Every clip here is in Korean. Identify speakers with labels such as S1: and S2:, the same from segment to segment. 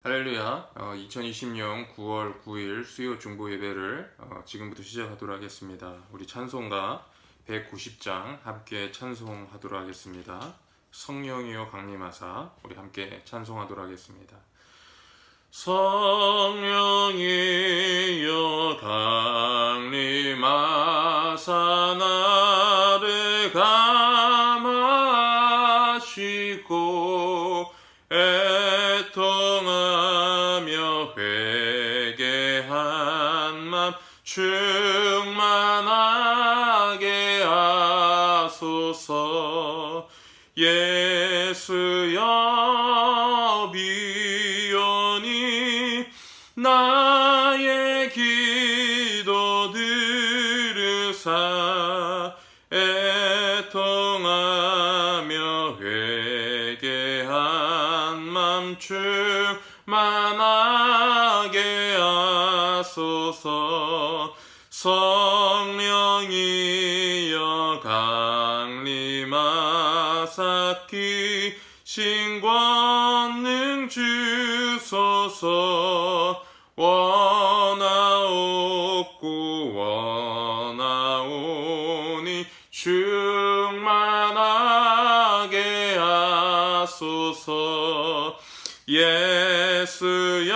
S1: 할렐루야. 2020년 9월 9일 수요 중보 예배를 지금부터 시작하도록 하겠습니다. 우리 찬송가 190장 함께 찬송하도록 하겠습니다. 성령이여 강림하사 우리 함께 찬송하도록 하겠습니다. 성령이여 강림하사 나를 감하시고 애통하며 회개한 맘 충만하게 하소서. 예수여 비오니 나의 기도 들으사 애통하며 회개한 맘 충만하게 하소서. 성령이여 강림하사 귀신 권능 주소서. 원하옵고 원하오니 충만하게 하소서. 예수여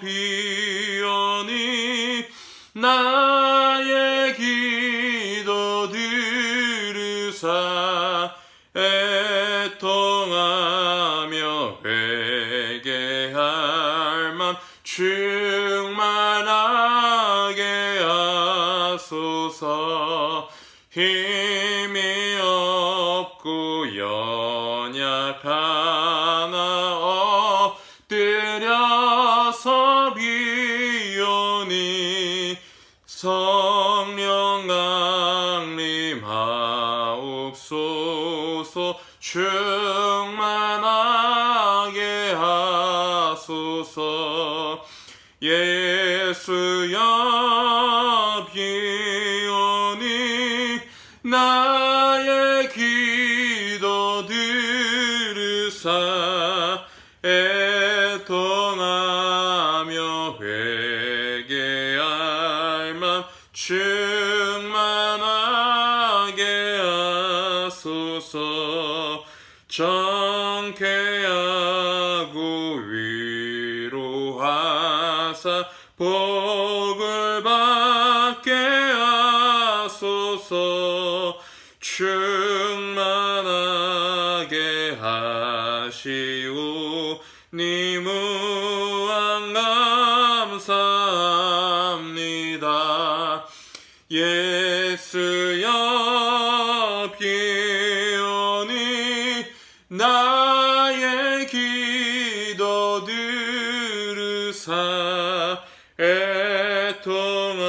S1: 비오니 나의 기도 들으사 애통하며 회개할 맘 충만하게 하소서. 힘이 없고 연약하나 엎드려서 비오니 성령 강림하옵소서. 충만하게 하소서. 예수여 비오니 나의 기도 들으사 애통하며 회개할 맘 충만하게 하소서. 정케하고 위로하사 복을 받게 하소서. 충만하게 하시오니 무한 감사합니다. 예수여 비오니 나의 기도 들으사 애통하며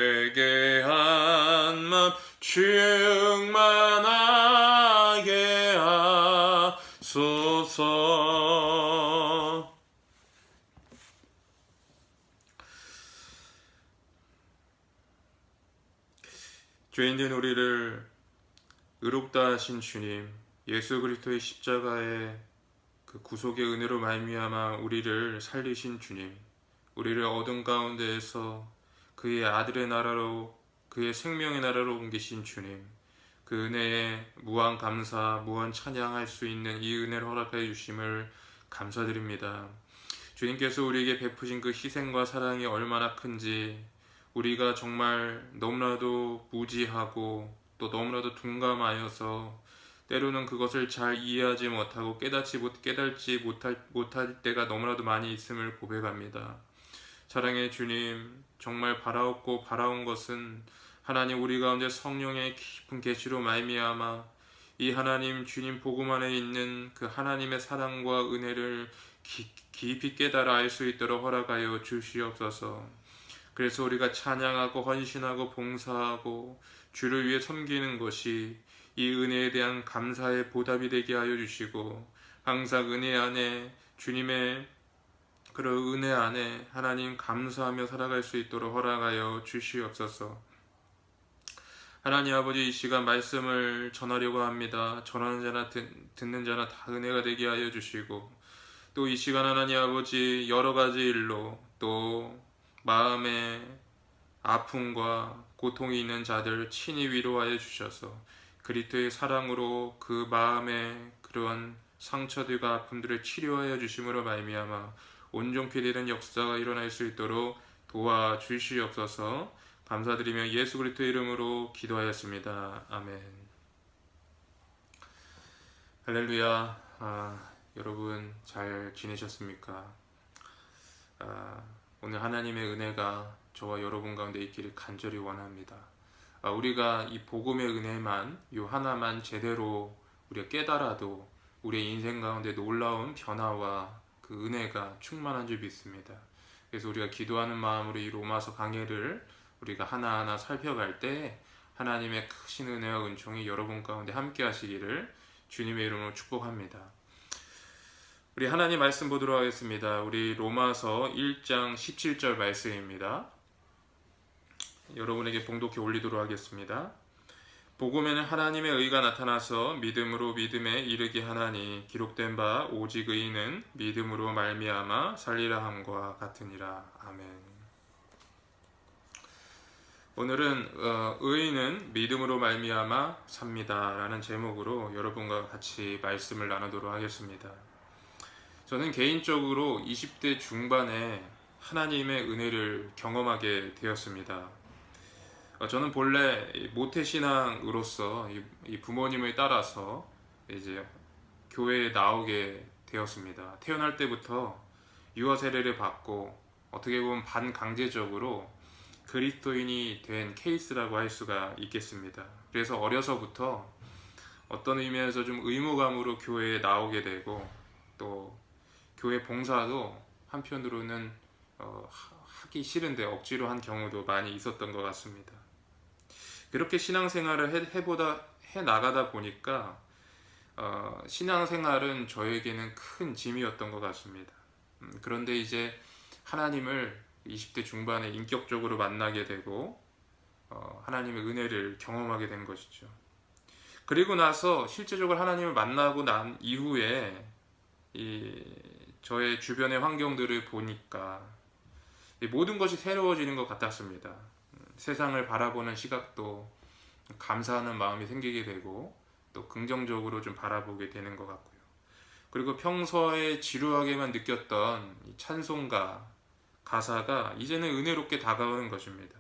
S1: 회개한 맘 충만하게 하소서. 죄인된 우리를 의롭다 하신 주님, 예수 그리스도의 십자가의 그 구속의 은혜로 말미암아 우리를 살리신 주님, 우리를 어둠 가운데에서 그의 아들의 나라로, 그의 생명의 나라로 옮기신 주님, 그 은혜에 무한 감사, 무한 찬양할 수 있는 이 은혜를 허락하여 주심을 감사드립니다. 주님께서 우리에게 베푸신 그 희생과 사랑이 얼마나 큰지 우리가 정말 너무나도 무지하고 또 너무나도 둔감하여서 때로는 그것을 잘 이해하지 못하고 깨닫지 못할 때가 너무나도 많이 있음을 고백합니다. 사랑의 주님, 정말 바라온 것은 하나님 우리 가운데 성령의 깊은 계시로 말미암아 이 하나님 주님 복음 안에 있는 그 하나님의 사랑과 은혜를 깊이 깨달아 알 수 있도록 허락하여 주시옵소서. 그래서 우리가 찬양하고 헌신하고 봉사하고 주를 위해 섬기는 것이 이 은혜에 대한 감사의 보답이 되게 하여 주시고, 항상 은혜 안에 주님의 그런 은혜 안에 하나님 감사하며 살아갈 수 있도록 허락하여 주시옵소서. 하나님 아버지, 이 시간 말씀을 전하려고 합니다. 전하는 자나 듣는 자나 다 은혜가 되게 하여 주시고, 또 이 시간 하나님 아버지, 여러 가지 일로 또 마음에 아픔과 고통이 있는 자들 친히 위로하여 주셔서 그리스도의 사랑으로 그 마음의 그러한 상처들과 아픔들을 치료하여 주심으로 말미암아 온전케 되는 역사가 일어날 수 있도록 도와주시옵소서. 감사드리며 예수 그리스도 이름으로 기도하였습니다. 아멘. 할렐루야. 여러분 잘 지내셨습니까? 오늘 하나님의 은혜가 저와 여러분 가운데 있기를 간절히 원합니다. 우리가 이 복음의 은혜만, 요 하나만 제대로 우리가 깨달아도 우리의 인생 가운데 놀라운 변화와 그 은혜가 충만한 줄 믿습니다. 그래서 우리가 기도하는 마음으로 이 로마서 강해를 우리가 하나하나 살펴갈 때 하나님의 크신 은혜와 은총이 여러분 가운데 함께 하시기를 주님의 이름으로 축복합니다. 우리 하나님 말씀 보도록 하겠습니다. 우리 로마서 1장 17절 말씀입니다. 여러분에게 봉독해 올리도록 하겠습니다. 복음에는 하나님의 의가 나타나서 믿음으로 믿음에 이르게 하나니 기록된 바 오직 의인은 믿음으로 말미암아 살리라 함과 같으니라. 아멘. 오늘은 의인은 믿음으로 말미암아 삽니다 라는 제목으로 여러분과 같이 말씀을 나누도록 하겠습니다. 저는 개인적으로 20대 중반에 하나님의 은혜를 경험하게 되었습니다. 저는 본래 모태신앙으로서 이 부모님을 따라서 이제 교회에 나오게 되었습니다. 태어날 때부터 유아 세례를 받고 어떻게 보면 반강제적으로 그리스도인이 된 케이스라고 할 수가 있겠습니다. 그래서 어려서부터 어떤 의미에서 좀 의무감으로 교회에 나오게 되고, 또 교회 봉사도 한편으로는 하기 싫은데 억지로 한 경우도 많이 있었던 것 같습니다. 그렇게 신앙생활을 해 나가다 보니까 신앙생활은 저에게는 큰 짐이었던 것 같습니다. 그런데 이제 하나님을 20대 중반에 인격적으로 만나게 되고 하나님의 은혜를 경험하게 된 것이죠. 그리고 나서 실제적으로 하나님을 만나고 난 이후에 저의 주변의 환경들을 보니까 모든 것이 새로워지는 것 같았습니다. 세상을 바라보는 시각도 감사하는 마음이 생기게 되고 또 긍정적으로 좀 바라보게 되는 것 같고요. 그리고 평소에 지루하게만 느꼈던 이 찬송가 가사가 이제는 은혜롭게 다가오는 것입니다.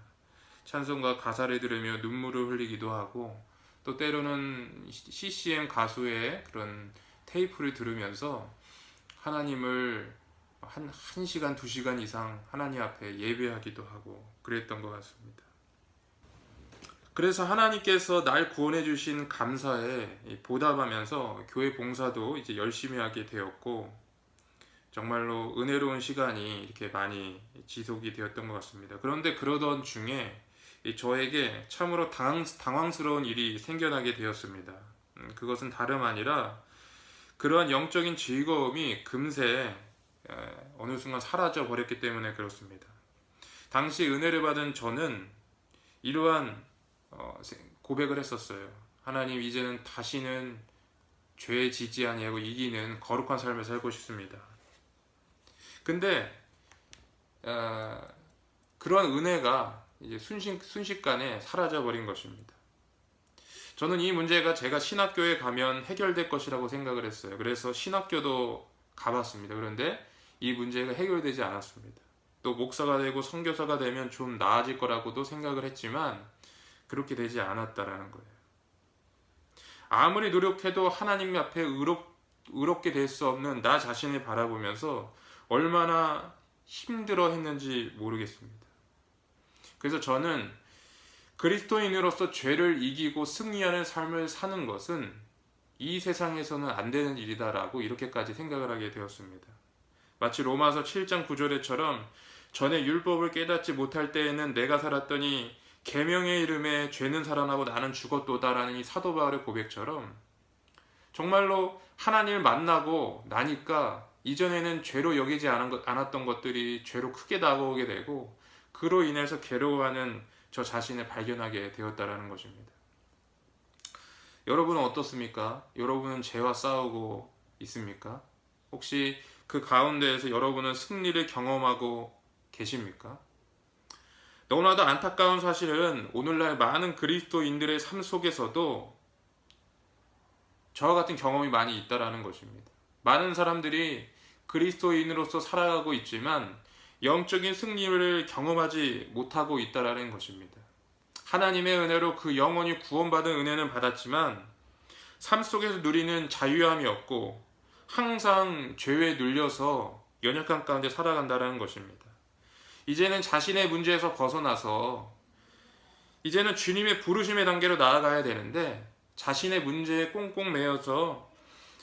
S1: 찬송가 가사를 들으며 눈물을 흘리기도 하고, 또 때로는 CCM 가수의 그런 테이프를 들으면서 하나님을 한 1시간, 2시간 이상 하나님 앞에 예배하기도 하고 그랬던 것 같습니다. 그래서 하나님께서 날 구원해 주신 감사에 보답하면서 교회 봉사도 이제 열심히 하게 되었고, 정말로 은혜로운 시간이 이렇게 많이 지속이 되었던 것 같습니다. 그런데 그러던 중에 저에게 참으로 당황스러운 일이 생겨나게 되었습니다. 그것은 다름 아니라 그러한 영적인 즐거움이 금세 어느 순간 사라져 버렸기 때문에 그렇습니다. 당시 은혜를 받은 저는 이러한 고백을 했었어요. 하나님, 이제는 다시는 죄에 지지 아니하고 이기는 거룩한 삶을 살고 싶습니다. 근데 그러한 은혜가 이제 순식간에 사라져 버린 것입니다. 저는 이 문제가 제가 신학교에 가면 해결될 것이라고 생각을 했어요. 그래서 신학교도 가봤습니다. 그런데 이 문제가 해결되지 않았습니다. 또 목사가 되고 선교사가 되면 좀 나아질 거라고도 생각을 했지만 그렇게 되지 않았다라는 거예요. 아무리 노력해도 하나님 앞에 의롭게 될 수 없는 나 자신을 바라보면서 얼마나 힘들어 했는지 모르겠습니다. 그래서 저는 그리스도인으로서 죄를 이기고 승리하는 삶을 사는 것은 이 세상에서는 안 되는 일이다라고 이렇게까지 생각을 하게 되었습니다. 마치 로마서 7장 9절에처럼 전에 율법을 깨닫지 못할 때에는 내가 살았더니 계명의 이름에 죄는 살아나고 나는 죽었도다라는 이 사도 바울의 고백처럼 정말로 하나님을 만나고 나니까 이전에는 죄로 여기지 않았던 것들이 죄로 크게 다가오게 되고, 그로 인해서 괴로워하는 저 자신을 발견하게 되었다라는 것입니다. 여러분은 어떻습니까? 여러분은 죄와 싸우고 있습니까? 혹시 그 가운데에서 여러분은 승리를 경험하고 계십니까? 너무나도 안타까운 사실은 오늘날 많은 그리스도인들의 삶 속에서도 저와 같은 경험이 많이 있다라는 것입니다. 많은 사람들이 그리스도인으로서 살아가고 있지만 영적인 승리를 경험하지 못하고 있다라는 것입니다. 하나님의 은혜로 그 영혼이 구원받은 은혜는 받았지만 삶 속에서 누리는 자유함이 없고 항상 죄에 눌려서 연약한 가운데 살아간다는 것입니다. 이제는 자신의 문제에서 벗어나서 이제는 주님의 부르심의 단계로 나아가야 되는데 자신의 문제에 꽁꽁 매여서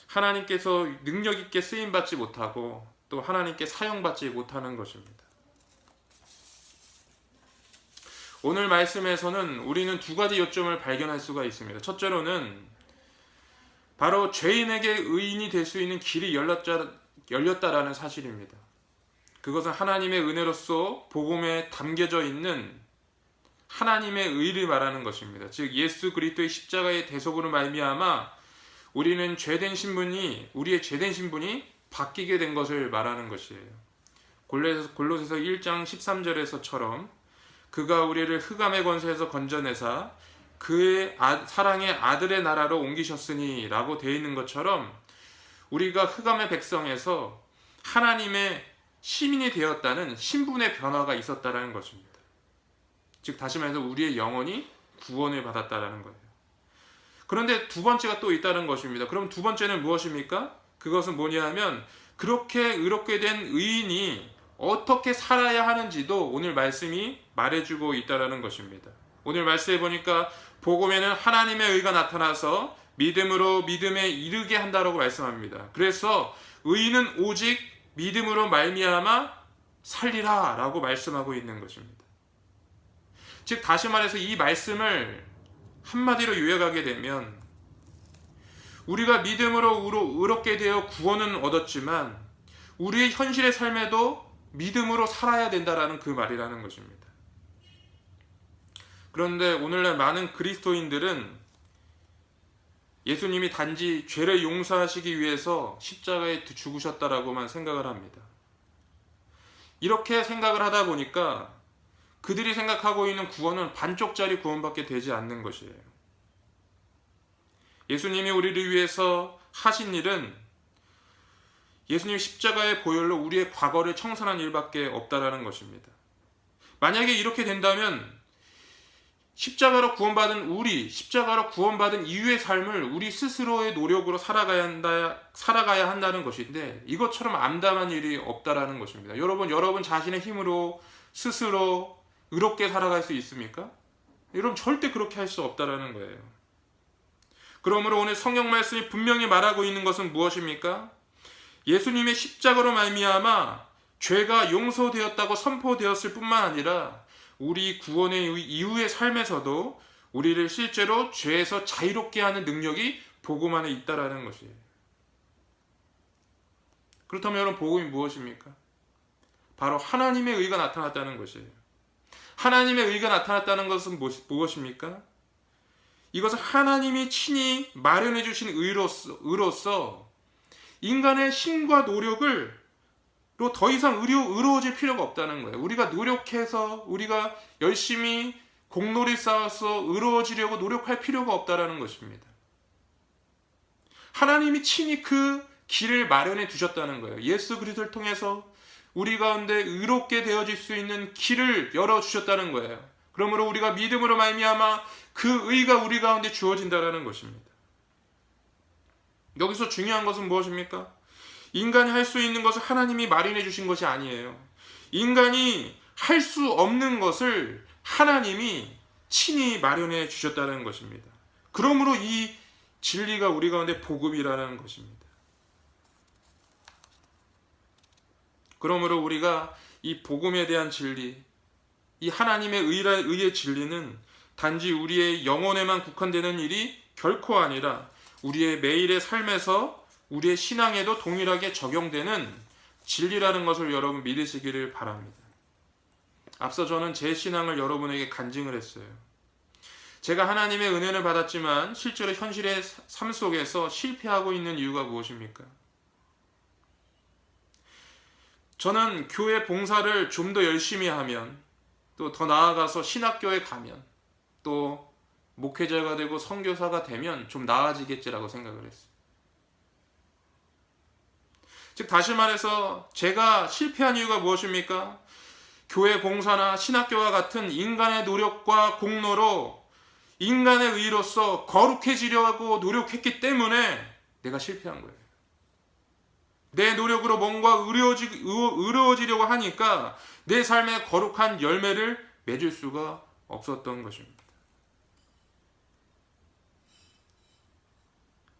S1: 하나님께서 능력 있게 쓰임받지 못하고 또 하나님께 사용받지 못하는 것입니다. 오늘 말씀에서는 우리는 두 가지 요점을 발견할 수가 있습니다. 첫째로는 바로 죄인에게 의인이 될 수 있는 길이 열렸다라는 사실입니다. 그것은 하나님의 은혜로서 복음에 담겨져 있는 하나님의 의를 말하는 것입니다. 즉 예수 그리스도의 십자가의 대속으로 말미암아 우리의 죄된 신분이 바뀌게 된 것을 말하는 것이에요. 골로새서 1장 13절에서처럼 그가 우리를 흑암의 권세에서 건져내사 그의 사랑의 아들의 나라로 옮기셨으니 라고 되어 있는 것처럼 우리가 흑암의 백성에서 하나님의 시민이 되었다는 신분의 변화가 있었다는 것입니다. 즉 다시 말해서 우리의 영혼이 구원을 받았다는 거예요. 그런데 두 번째가 또 있다는 것입니다. 그럼 두 번째는 무엇입니까? 그것은 뭐냐면 그렇게 의롭게 된 의인이 어떻게 살아야 하는지도 오늘 말씀이 말해주고 있다는 것입니다. 오늘 말씀에 보니까 복음에는 하나님의 의가 나타나서 믿음으로 믿음에 이르게 한다라고 말씀합니다. 그래서 의인은 오직 믿음으로 말미암아 살리라 라고 말씀하고 있는 것입니다. 즉 다시 말해서 이 말씀을 한마디로 요약하게 되면 우리가 믿음으로 의롭게 되어 구원은 얻었지만 우리의 현실의 삶에도 믿음으로 살아야 된다라는 그 말이라는 것입니다. 그런데 오늘날 많은 그리스도인들은 예수님이 단지 죄를 용서하시기 위해서 십자가에 죽으셨다라고만 생각을 합니다. 이렇게 생각을 하다 보니까 그들이 생각하고 있는 구원은 반쪽짜리 구원밖에 되지 않는 것이에요. 예수님이 우리를 위해서 하신 일은 예수님 십자가의 보혈로 우리의 과거를 청산한 일밖에 없다라는 것입니다. 만약에 이렇게 된다면 십자가로 구원받은 이후의 삶을 우리 스스로의 노력으로 살아가야 한다는 것인데 이것처럼 암담한 일이 없다라는 것입니다. 여러분 자신의 힘으로 스스로 의롭게 살아갈 수 있습니까? 여러분 절대 그렇게 할 수 없다라는 거예요. 그러므로 오늘 성경 말씀이 분명히 말하고 있는 것은 무엇입니까? 예수님의 십자가로 말미암아 죄가 용서되었다고 선포되었을 뿐만 아니라 우리 구원의 이후의 삶에서도 우리를 실제로 죄에서 자유롭게 하는 능력이 복음 안에 있다라는 것이에요. 그렇다면 여러분 복음이 무엇입니까? 바로 하나님의 의가 나타났다는 것이에요. 하나님의 의가 나타났다는 것은 무엇입니까? 이것은 하나님이 친히 마련해 주신 의로서 인간의 힘과 노력을 더 이상 의로워질 필요가 없다는 거예요. 우리가 노력해서 우리가 열심히 공로를 쌓아서 의로워지려고 노력할 필요가 없다는 것입니다. 하나님이 친히 그 길을 마련해 두셨다는 거예요. 예수 그리스도를 통해서 우리 가운데 의롭게 되어질 수 있는 길을 열어주셨다는 거예요. 그러므로 우리가 믿음으로 말미암아 그 의가 우리 가운데 주어진다는 것입니다. 여기서 중요한 것은 무엇입니까? 인간이 할 수 있는 것을 하나님이 마련해 주신 것이 아니에요. 인간이 할 수 없는 것을 하나님이 친히 마련해 주셨다는 것입니다. 그러므로 이 진리가 우리 가운데 복음이라는 것입니다. 그러므로 우리가 이 복음에 대한 진리, 이 하나님의 의의 진리는 단지 우리의 영혼에만 국한되는 일이 결코 아니라 우리의 매일의 삶에서 우리의 신앙에도 동일하게 적용되는 진리라는 것을 여러분 믿으시기를 바랍니다. 앞서 저는 제 신앙을 여러분에게 간증을 했어요. 제가 하나님의 은혜를 받았지만 실제로 현실의 삶 속에서 실패하고 있는 이유가 무엇입니까? 저는 교회 봉사를 좀 더 열심히 하면, 또 더 나아가서 신학교에 가면, 또 목회자가 되고 선교사가 되면 좀 나아지겠지라고 생각을 했어요. 즉 다시 말해서 제가 실패한 이유가 무엇입니까? 교회 봉사나 신학교와 같은 인간의 노력과 공로로 인간의 의로서 거룩해지려고 노력했기 때문에 내가 실패한 거예요. 내 노력으로 뭔가 의로워지려고 하니까 내 삶에 거룩한 열매를 맺을 수가 없었던 것입니다.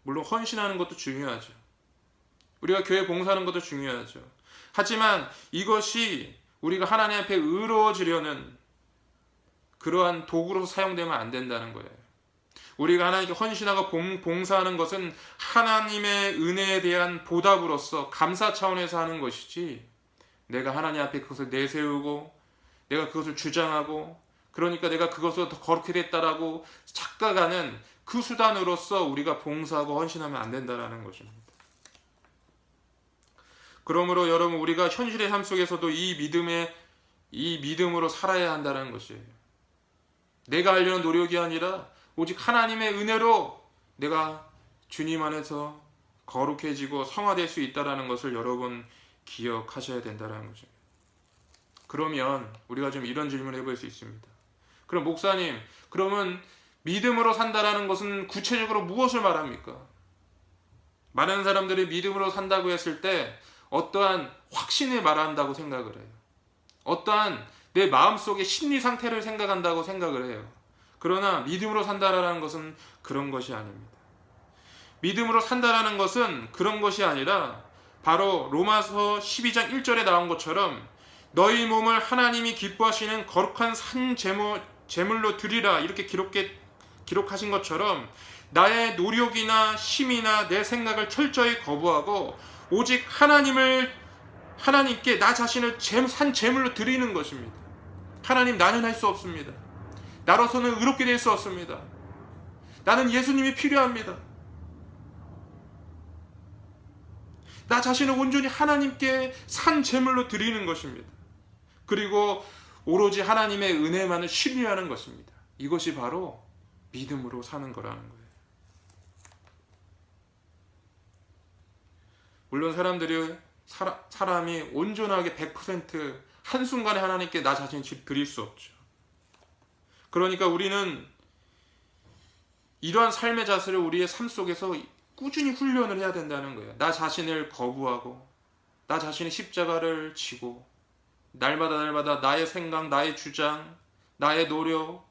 S1: 물론 헌신하는 것도 중요하죠. 우리가 교회 봉사하는 것도 중요하죠. 하지만 이것이 우리가 하나님 앞에 의로워지려는 그러한 도구로 사용되면 안 된다는 거예요. 우리가 하나님께 헌신하고 봉사하는 것은 하나님의 은혜에 대한 보답으로서 감사 차원에서 하는 것이지, 내가 하나님 앞에 그것을 내세우고 내가 그것을 주장하고 그러니까 내가 그것으로 더 거룩해 됐다라고 착각하는 그 수단으로서 우리가 봉사하고 헌신하면 안 된다는 것입니다. 그러므로 여러분, 우리가 현실의 삶 속에서도 이 믿음으로 살아야 한다는 것이에요. 내가 하려는 노력이 아니라 오직 하나님의 은혜로 내가 주님 안에서 거룩해지고 성화될 수 있다는 것을 여러분 기억하셔야 된다는 것입니다. 그러면 우리가 좀 이런 질문을 해볼 수 있습니다. 그럼 목사님, 그러면 믿음으로 산다라는 것은 구체적으로 무엇을 말합니까? 많은 사람들이 믿음으로 산다고 했을 때 어떠한 확신을 말한다고 생각을 해요. 어떠한 내 마음속의 심리 상태를 생각한다고 생각을 해요. 그러나 믿음으로 산다라는 것은 그런 것이 아닙니다. 믿음으로 산다라는 것은 그런 것이 아니라 바로 로마서 12장 1절에 나온 것처럼 너희 몸을 하나님이 기뻐하시는 거룩한 산 제물로 드리라, 이렇게 기록하신 것처럼 나의 노력이나 힘이나 내 생각을 철저히 거부하고 오직 하나님께 나 자신을 산 제물로 드리는 것입니다. 하나님, 나는 할 수 없습니다. 나로서는 의롭게 될 수 없습니다. 나는 예수님이 필요합니다. 나 자신을 온전히 하나님께 산 제물로 드리는 것입니다. 그리고 오로지 하나님의 은혜만을 신뢰하는 것입니다. 이것이 바로 믿음으로 사는 거라는 거예요. 물론 사람이 온전하게 100% 한순간에 하나님께 나 자신을 드릴 수 없죠. 그러니까 우리는 이러한 삶의 자세를 우리의 삶 속에서 꾸준히 훈련을 해야 된다는 거예요. 나 자신을 거부하고 나 자신의 십자가를 지고 날마다 나의 생각, 나의 주장, 나의 노력,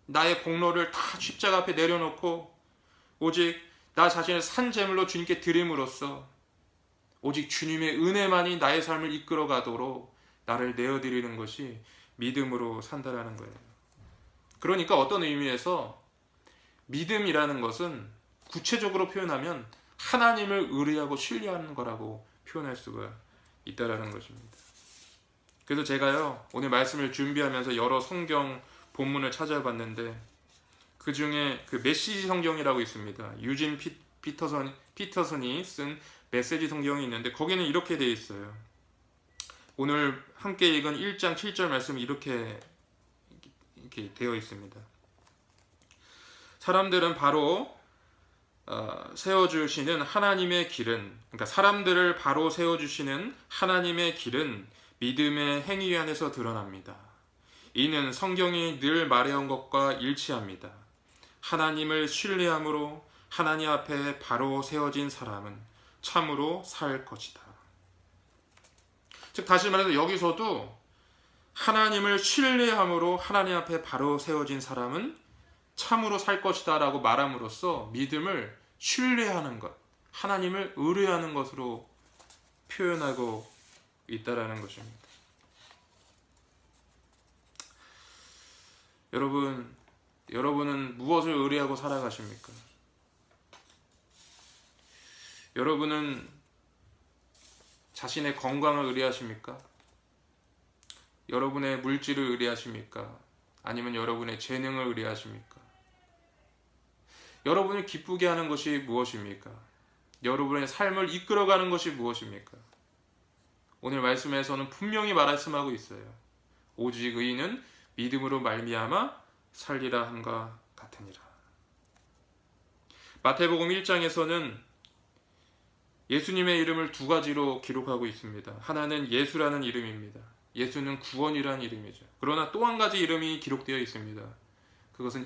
S1: 나의 공로를 다 십자가 앞에 내려놓고 오직 나 자신을 산 제물로 주님께 드림으로써 오직 주님의 은혜만이 나의 삶을 이끌어 가도록 나를 내어드리는 것이 믿음으로 산다라는 거예요. 그러니까 어떤 의미에서 믿음이라는 것은 구체적으로 표현하면 하나님을 의뢰하고 신뢰하는 거라고 표현할 수가 있다라는 것입니다. 그래서 제가요, 오늘 말씀을 준비하면서 여러 성경 본문을 찾아봤는데 그 중에 그 메시지 성경이라고 있습니다. 유진 피터슨이 쓴 메시지 성경이 있는데 거기는 이렇게 되어 있어요. 오늘 함께 읽은 1장 7절 말씀이 이렇게 되어 있습니다. 사람들은 바로 세워주시는 하나님의 길은, 그러니까 사람들을 바로 세워주시는 하나님의 길은 믿음의 행위 안에서 드러납니다. 이는 성경이 늘 말해온 것과 일치합니다. 하나님을 신뢰함으로 하나님 앞에 바로 세워진 사람은 참으로 살 것이다. 즉 다시 말해서 여기서도 하나님을 신뢰함으로 하나님 앞에 바로 세워진 사람은 참으로 살 것이다 라고 말함으로써 믿음을 신뢰하는 것, 하나님을 의뢰하는 것으로 표현하고 있다라는 것입니다. 여러분은 무엇을 의뢰하고 살아가십니까? 여러분은 자신의 건강을 의뢰하십니까? 여러분의 물질을 의뢰하십니까? 아니면 여러분의 재능을 의뢰하십니까? 여러분을 기쁘게 하는 것이 무엇입니까? 여러분의 삶을 이끌어가는 것이 무엇입니까? 오늘 말씀에서는 분명히 말씀하고 있어요. 오직 의인은 믿음으로 말미암아 살리라 함과 같으니라. 마태복음 1장에서는 예수님의 이름을 두 가지로 기록하고 있습니다. 하나는 예수라는 이름입니다. 예수는 구원이라는 이름이죠. 그러나 또 한 가지 이름이 기록되어 있습니다. 그것은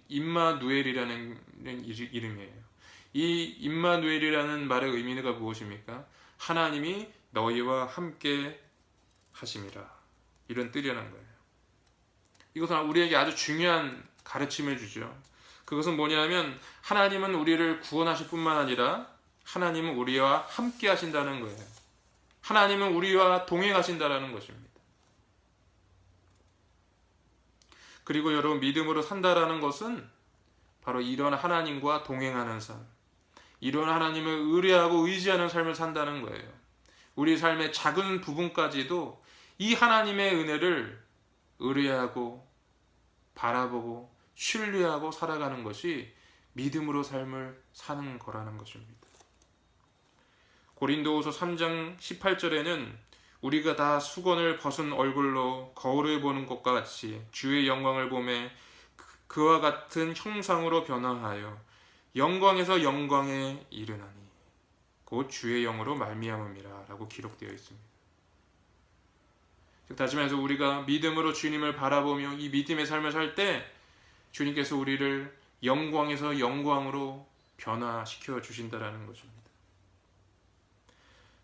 S1: 임마누엘이라는 이름이에요. 이 임마누엘이라는 말의 의미가 무엇입니까? 하나님이 너희와 함께 하심이라. 이런 뜻이라는 거예요. 이것은 우리에게 아주 중요한 가르침을 주죠. 그것은 뭐냐면 하나님은 우리를 구원하실 뿐만 아니라 하나님은 우리와 함께 하신다는 거예요. 하나님은 우리와 동행하신다는 것입니다. 그리고 여러분, 믿음으로 산다라는 것은 바로 이런 하나님과 동행하는 삶, 이런 하나님을 의뢰하고 의지하는 삶을 산다는 거예요. 우리 삶의 작은 부분까지도 이 하나님의 은혜를 의뢰하고 바라보고 신뢰하고 살아가는 것이 믿음으로 삶을 사는 거라는 것입니다. 고린도후서 3장 18절에는 우리가 다 수건을 벗은 얼굴로 거울을 보는 것과 같이 주의 영광을 보매 그와 같은 형상으로 변화하여 영광에서 영광에 이르나니 곧 주의 영으로 말미암음이라 라고 기록되어 있습니다. 즉 다시 말해서 우리가 믿음으로 주님을 바라보며 이 믿음의 삶을 살 때 주님께서 우리를 영광에서 영광으로 변화시켜 주신다라는 것입니다.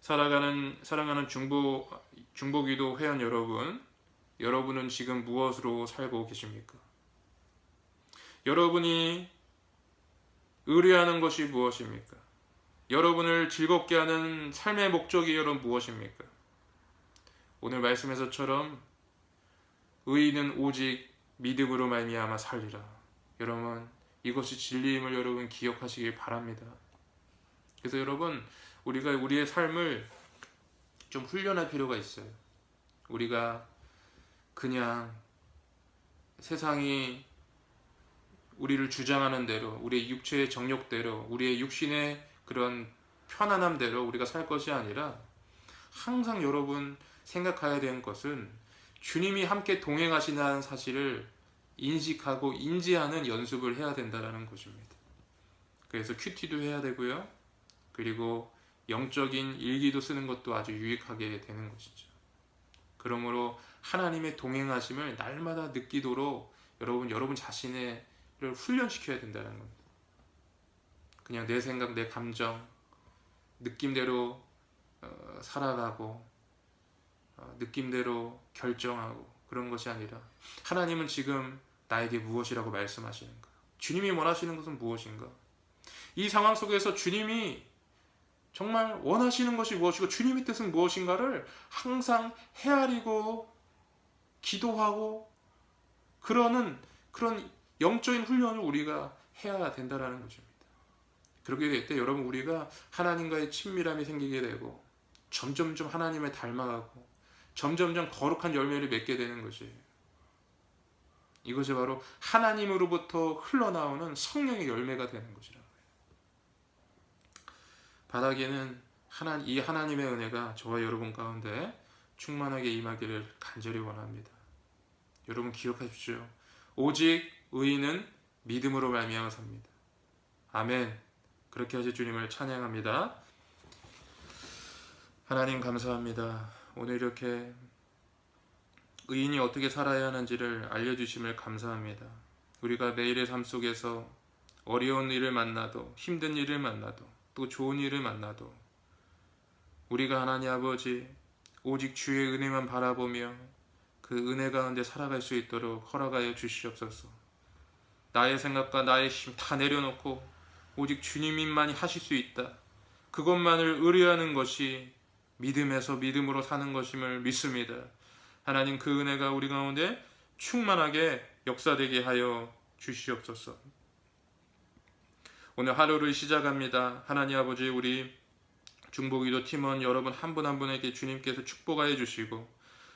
S1: 사랑하는 중보기도 회원 여러분, 여러분은 지금 무엇으로 살고 계십니까? 여러분이 의뢰하는 것이 무엇입니까? 여러분을 즐겁게 하는 삶의 목적이 여러분 무엇입니까? 오늘 말씀에서처럼 의인은 오직 믿음으로 말미암아 살리라. 여러분, 이것이 진리임을 여러분 기억하시길 바랍니다. 그래서 여러분, 우리가 우리의 삶을 좀 훈련할 필요가 있어요. 우리가 그냥 세상이 우리를 주장하는 대로, 우리의 육체의 정욕대로, 우리의 육신의 그런 편안함대로 우리가 살 것이 아니라 항상 여러분 생각해야 되는 것은 주님이 함께 동행하시는 사실을 인식하고 인지하는 연습을 해야 된다는 것입니다. 그래서 큐티도 해야 되고요. 그리고 영적인 일기도 쓰는 것도 아주 유익하게 되는 것이죠. 그러므로 하나님의 동행하심을 날마다 느끼도록 여러분 자신을 훈련시켜야 된다는 겁니다. 그냥 내 생각, 내 감정, 느낌대로 살아가고 느낌대로 결정하고 그런 것이 아니라 하나님은 지금 나에게 무엇이라고 말씀하시는가? 주님이 원하시는 것은 무엇인가? 이 상황 속에서 주님이 정말 원하시는 것이 무엇이고 주님의 뜻은 무엇인가를 항상 헤아리고 기도하고 그런 영적인 훈련을 우리가 해야 된다는 것입니다. 그렇게 될 때 여러분 우리가 하나님과의 친밀함이 생기게 되고 점점점 하나님을 닮아가고 점점점 거룩한 열매를 맺게 되는 것이에요. 이것이 바로 하나님으로부터 흘러나오는 성령의 열매가 되는 것이라는 거예요. 바닥에는 이 하나님의 은혜가 저와 여러분 가운데 충만하게 임하기를 간절히 원합니다. 여러분 기억하십시오. 오직 의인은 믿음으로 말미암아 삽니다. 아멘. 그렇게 하실 주님을 찬양합니다. 하나님 감사합니다. 오늘 이렇게 의인이 어떻게 살아야 하는지를 알려주심을 감사합니다. 우리가 매일의 삶 속에서 어려운 일을 만나도 힘든 일을 만나도 또 좋은 일을 만나도 우리가 하나님 아버지 오직 주의 은혜만 바라보며 그 은혜 가운데 살아갈 수 있도록 허락하여 주시옵소서. 나의 생각과 나의 힘 다 내려놓고 오직 주님만이 하실 수 있다. 그것만을 의뢰하는 것이 믿음에서 믿음으로 사는 것임을 믿습니다. 하나님 그 은혜가 우리 가운데 충만하게 역사되게 하여 주시옵소서. 오늘 하루를 시작합니다. 하나님 아버지 우리 중보기도 팀원 여러분 한 분 한 분에게 주님께서 축복하여 주시고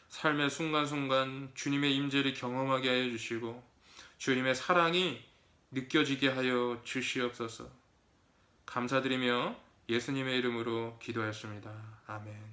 S1: 삶의 순간순간 주님의 임재를 경험하게 하여 주시고 주님의 사랑이 느껴지게 하여 주시옵소서. 감사드리며 예수님의 이름으로 기도하였습니다. 아멘.